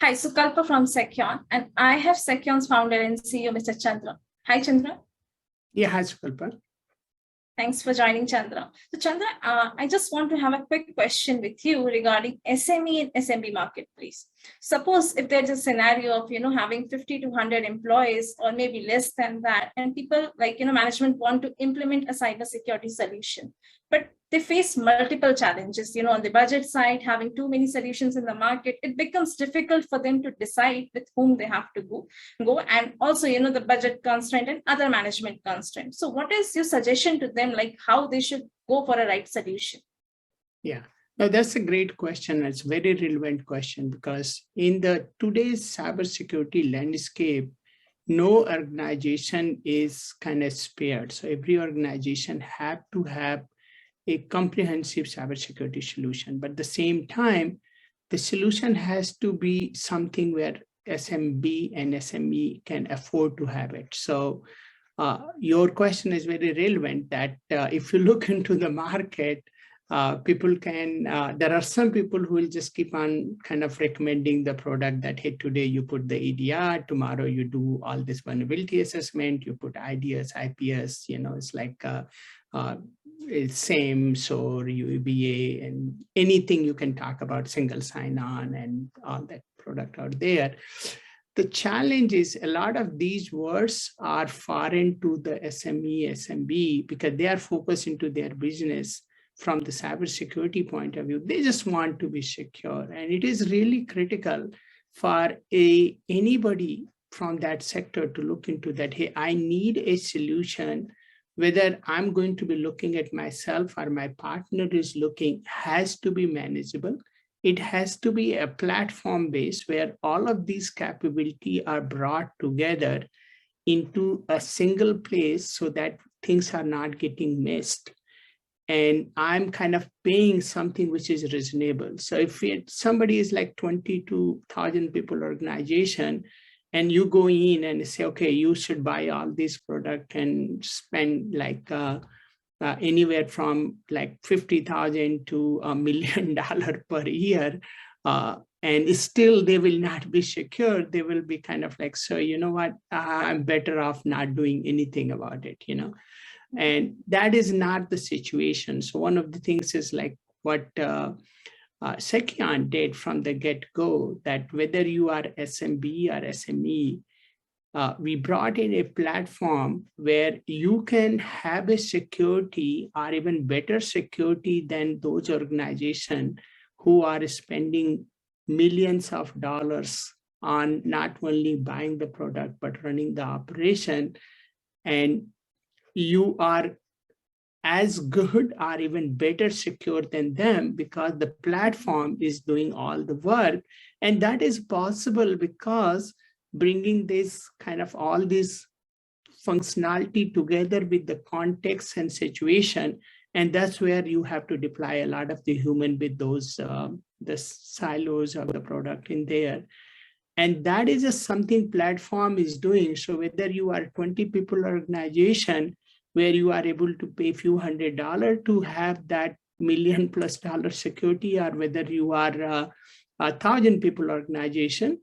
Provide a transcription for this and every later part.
Hi, Sukalpa from Seceon, and I have Seceon's founder and CEO, Mr. Chandra. Hi, Chandra. Yeah, hi, Sukalpa. Thanks for joining, Chandra. So, Chandra, I just want to have a quick question with you regarding SME and SMB market, please. Suppose if there's a scenario of, having 50 to 100 employees or maybe less than that, and people management want to implement a cybersecurity solution, but they face multiple challenges, on the budget side, having too many solutions in the market, it becomes difficult for them to decide with whom they have to go. And also, the budget constraint and other management constraints. So what is your suggestion to them, like how they should go for a right solution? Yeah, now that's a great question. It's a very relevant question because in the today's cybersecurity landscape, no organization is kind of spared. So every organization have to have a comprehensive cybersecurity solution, but at the same time, the solution has to be something where SMB and SME can afford to have it. So your question is very relevant that if you look into the market, people can, there are some people who will just keep on kind of recommending the product that, hey, today you put the EDR, tomorrow you do all this vulnerability assessment, you put IDS, IPS, it's like it's SAMS or UEBA and anything you can talk about, single sign-on and all that product out there. The challenge is a lot of these words are foreign to the SME, SMB because they are focused into their business from the cybersecurity point of view. They just want to be secure. And it is really critical for anybody from that sector to look into that, hey, I need a solution, whether I'm going to be looking at myself or my partner is looking, has to be manageable. It has to be a platform base where all of these capabilities are brought together into a single place so that things are not getting missed. And I'm kind of paying something which is reasonable. So if somebody is like 22,000 people organization, and you go in and say, okay, you should buy all these products and spend like anywhere from like 50,000 to $1 million per year, and still they will not be secure. They will be kind of like, so you know what, I'm better off not doing anything about it, and that is not the situation. So one of the things is like what Seceon did from the get-go, that whether you are SMB or SME, we brought in a platform where you can have a security or even better security than those organizations who are spending millions of dollars on not only buying the product, but running the operation. And you are as good or even better secure than them because the platform is doing all the work. And that is possible because bringing this kind of all this functionality together with the context and situation. And that's where you have to deploy a lot of the human with those, the silos of the product in there. And that is just something platform is doing. So whether you are 20 people organization, where you are able to pay a few $100s to have that $1 million+ security, or whether you are a 1,000 people organization,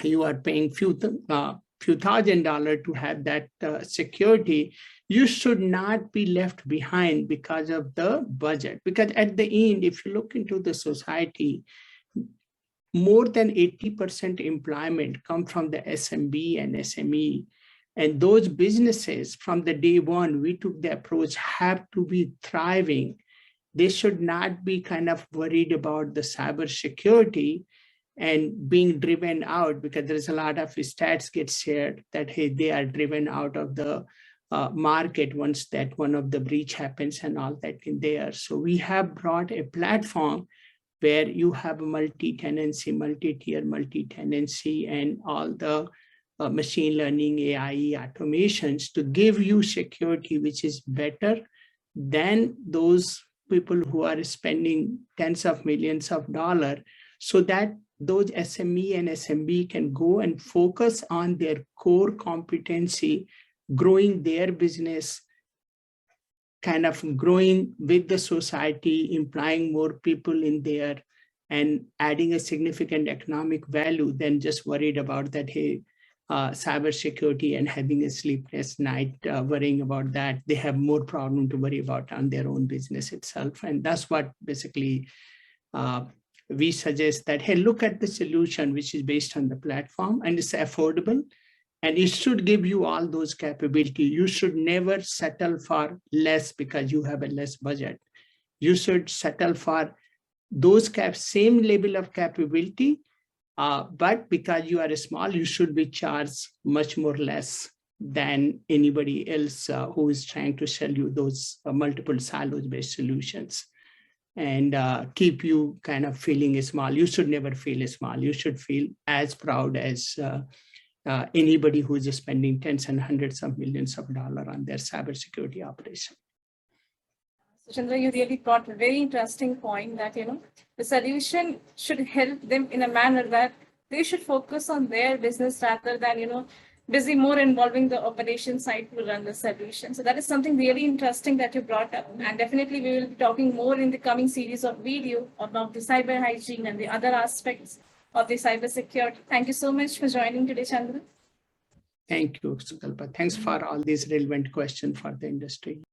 you are paying few $1,000s to have that security. You should not be left behind because of the budget. Because at the end, if you look into the society, more than 80% employment come from the SMB and SME. And those businesses from the day one, we took the approach, have to be thriving. They should not be kind of worried about the cybersecurity and being driven out, because there's a lot of stats get shared that, hey, they are driven out of the market once that one of the breach happens and all that in there. So we have brought a platform where you have a multi-tenancy, multi-tier, multi-tenancy, and all the machine learning, AI automations to give you security, which is better than those people who are spending tens of millions of dollars, so that those SME and SMB can go and focus on their core competency, growing their business, kind of growing with the society, employing more people in there, and adding a significant economic value than just worried about that, hey, cybersecurity and having a sleepless night worrying about that. They have more problem to worry about on their own business itself. And that's what basically we suggest that, hey, look at the solution which is based on the platform and it's affordable and it should give you all those capabilities. You should never settle for less because you have a less budget. You should settle for those same level of capability, but because you are small, you should be charged much more less than anybody else who is trying to sell you those multiple silos-based solutions and keep you kind of feeling small. You should never feel small. You should feel as proud as anybody who is spending tens and hundreds of millions of dollars on their cybersecurity operation. So Chandra, you really brought a very interesting point that, the solution should help them in a manner that they should focus on their business rather than, busy more involving the operation side to run the solution. So that is something really interesting that you brought up. And definitely we will be talking more in the coming series of video about the cyber hygiene and the other aspects of the cybersecurity. Thank you so much for joining today, Chandra. Thank you, Sukalpa. Thanks for all these relevant questions for the industry.